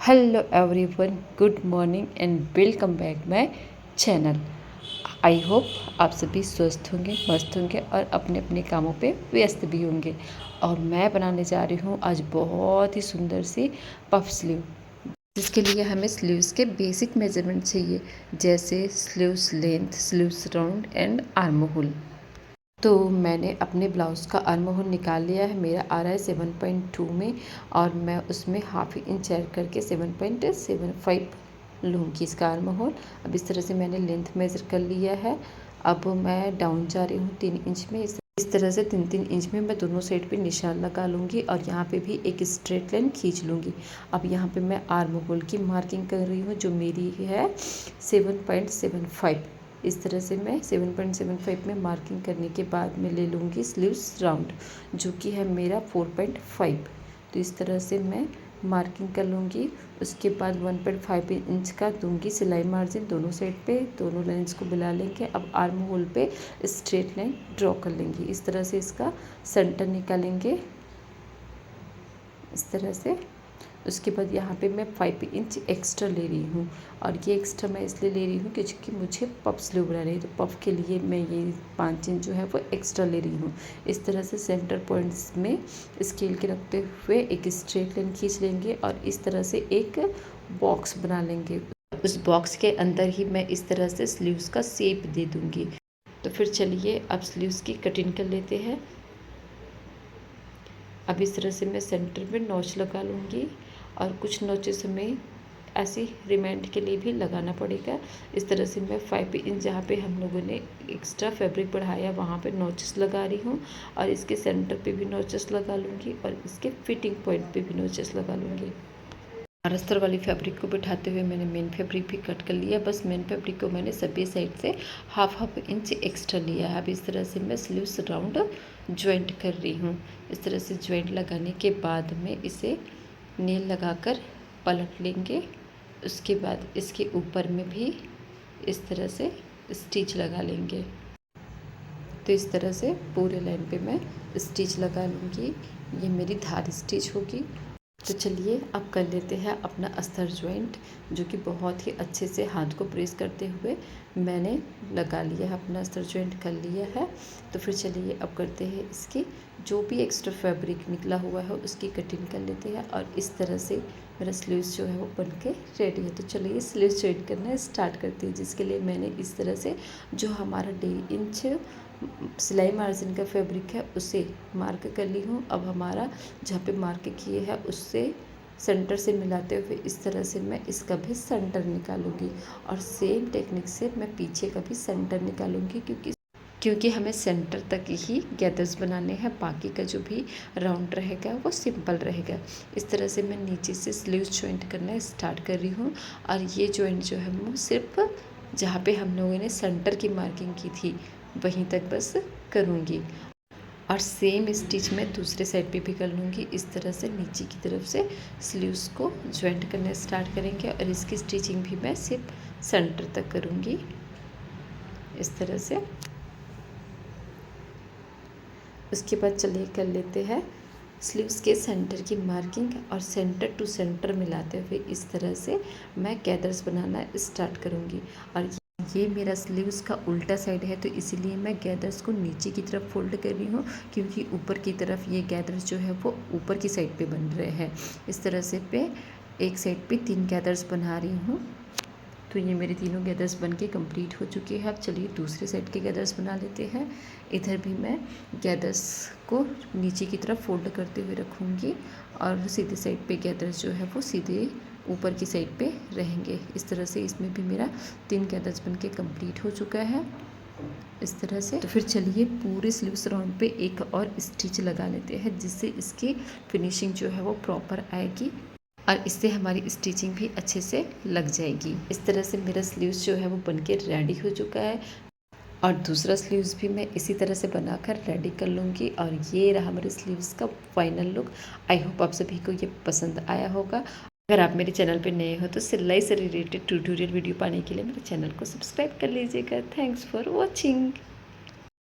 Hello everyone, good morning and welcome back my channel. I hope आप सभी स्वस्थ होंगे, मस्त होंगे और अपने अपने कामों पे व्यस्त भी होंगे। और मैं बनाने जा रही हूँ आज बहुत ही सुंदर सी पफ स्लीव, जिसके लिए हमें स्लीव्स के बेसिक मेजरमेंट चाहिए, जैसे sleeves length, sleeves round and arm hole. तो मैंने अपने ब्लाउज़ का आर्म होल निकाल लिया है। मेरा आ रहा है 7.2 में, और मैं उसमें हाफ इंच ऐड करके 7.75 लूँगी इसका आर्म होल। अब इस तरह से मैंने लेंथ मेज़र कर लिया है। अब मैं डाउन जा रही हूँ 3 इंच में। इस तरह से 3-3 इंच में मैं दोनों साइड पे निशान लगा लूँगी और यहाँ पे भी एक स्ट्रेट लाइन खींच लूँगी। अब यहाँ पे मैं आर्म होल की मार्किंग कर रही हूँ, जो मेरी है 7.75। इस तरह से मैं 7.75 में मार्किंग करने के बाद मैं ले लूँगी स्लीव्स राउंड, जो कि है मेरा 4.5। तो इस तरह से मैं मार्किंग कर लूँगी। उसके बाद 1.5 इंच का दूंगी सिलाई मार्जिन दोनों साइड पे। दोनों लाइंस को मिला लेंगे। अब आर्म होल पे स्ट्रेट लाइन ड्रॉ कर लेंगे। इस तरह से इसका सेंटर निकालेंगे, इस तरह से। उसके बाद यहाँ पे मैं 5 इंच एक्स्ट्रा ले रही हूँ, और ये एक्स्ट्रा मैं इसलिए ले रही हूँ क्योंकि मुझे पफ स्लीव बनानी है। तो पफ के लिए मैं ये 5 इंच जो है वो एक्स्ट्रा ले रही हूँ। इस तरह से सेंटर पॉइंट्स में स्केल के रखते हुए एक स्ट्रेट लाइन खींच लेंगे और इस तरह से एक बॉक्स बना लेंगे। उस बॉक्स के अंदर ही मैं इस तरह से स्लीव्स का शेप दे दूँगी। तो फिर चलिए अब स्लीव्स की कटिंग कर लेते हैं। अब इस तरह से मैं सेंटर में नॉच लगा लूँगी, और कुछ नोचेस हमें ऐसे रिमाइंड के लिए भी लगाना पड़ेगा। इस तरह से मैं 5 इंच जहाँ पे हम लोगों ने एक्स्ट्रा फैब्रिक बढ़ाया वहाँ पे नोचेस लगा रही हूँ, और इसके सेंटर पे भी नोचेस लगा लूँगी, और इसके फिटिंग पॉइंट पे भी नोचेस लगा लूँगी। अस्तर वाली फैब्रिक को बिठाते हुए मैंने मेन फैब्रिक भी कट कर लिया। बस मेन फैब्रिक को मैंने सभी साइड से हाफ इंच एक्स्ट्रा लिया है। अब इस तरह से मैं स्लीव्स राउंड ज्वाइंट कर रही हूँ। इस तरह से ज्वाइंट लगाने के बाद में इसे नेल लगाकर पलट लेंगे। उसके बाद इसके ऊपर में भी इस तरह से स्टिच लगा लेंगे। तो इस तरह से पूरे लाइन पे मैं स्टिच लगा लूँगी। ये मेरी धार स्टिच होगी। तो चलिए अब कर लेते हैं अपना अस्तर ज्वाइंट, जो कि बहुत ही अच्छे से हाथ को प्रेस करते हुए मैंने लगा लिया है। अपना अस्तर ज्वाइंट कर लिया है। तो फिर चलिए अब करते हैं इसकी जो भी एक्स्ट्रा फैब्रिक निकला हुआ है उसकी कटिंग कर लेते हैं। और इस तरह से मेरा स्लीव्स जो है वो बन के रेडी है। तो चलिए स्लीव्स ज्वाइंट करना स्टार्ट करते हैं, जिसके लिए मैंने इस तरह से जो हमारा 1.5 इंच सिलाई मार्जिन का फैब्रिक है उसे मार्क कर ली हूँ। अब हमारा जहाँ पे मार्क किए है उससे सेंटर से मिलाते हुए इस तरह से मैं इसका भी सेंटर निकालूंगी, और सेम टेक्निक से मैं पीछे का भी सेंटर निकालूंगी, क्योंकि हमें सेंटर तक ही गैदर्स बनाने हैं। बाकी का जो भी राउंड रहेगा वो सिंपल रहेगा। इस तरह से मैं नीचे से स्लीव्स ज्वाइंट करना स्टार्ट कर रही हूँ, और ये ज्वाइंट जो है वो सिर्फ जहाँ पे हम लोगों ने सेंटर की मार्किंग की थी वहीं तक बस करूँगी। और सेम स्टिच मैं दूसरे साइड पे भी कर लूँगी। इस तरह से नीचे की तरफ से स्लीव्स को ज्वाइंट करना स्टार्ट करेंगे, और इसकी स्टिचिंग भी मैं सिर्फ सेंटर तक करूँगी, इस तरह से। उसके बाद चलिए कर लेते हैं स्लीव्स के सेंटर की मार्किंग, और सेंटर टू सेंटर मिलाते हुए इस तरह से मैं गैदर्स बनाना स्टार्ट करूँगी। और ये मेरा स्लीव्स का उल्टा साइड है, तो इसीलिए मैं गैदर्स को नीचे की तरफ फोल्ड कर रही हूँ, क्योंकि ऊपर की तरफ ये गैदर्स जो है वो ऊपर की साइड पे बन रहे हैं। इस तरह से एक साइड पे 3 गैदर्स बना रही हूँ। तो ये मेरे तीनों गैदर्स बन के कम्प्लीट हो चुके हैं। अब चलिए दूसरे साइड के गैदर्स बना लेते हैं। इधर भी मैं गैदर्स को नीचे की तरफ फोल्ड करते हुए रखूँगी, और सीधे साइड पे गैदर्स जो है वो सीधे ऊपर की साइड पे रहेंगे। इस तरह से इसमें भी मेरा 3 गैदर्स बन के कम्प्लीट हो चुका है, इस तरह से। तो फिर चलिए पूरे स्लीव्स राउंड पे एक और स्टिच लगा लेते हैं, जिससे इसकी फिनिशिंग जो है वो प्रॉपर आएगी, और इससे हमारी स्टिचिंग भी अच्छे से लग जाएगी। इस तरह से मेरा स्लीव्स जो है वो बनके रेडी हो चुका है, और दूसरा स्लीव्स भी मैं इसी तरह से बनाकर रेडी कर लूँगी। और ये रहा मेरे स्लीव्स का फाइनल लुक। आई होप आप सभी को ये पसंद आया होगा। अगर आप मेरे चैनल पर नए हो तो सिलाई से रिलेटेड ट्यूटोरियल वीडियो पाने के लिए मेरे चैनल को सब्सक्राइब कर लीजिएगा। Thanks for watching.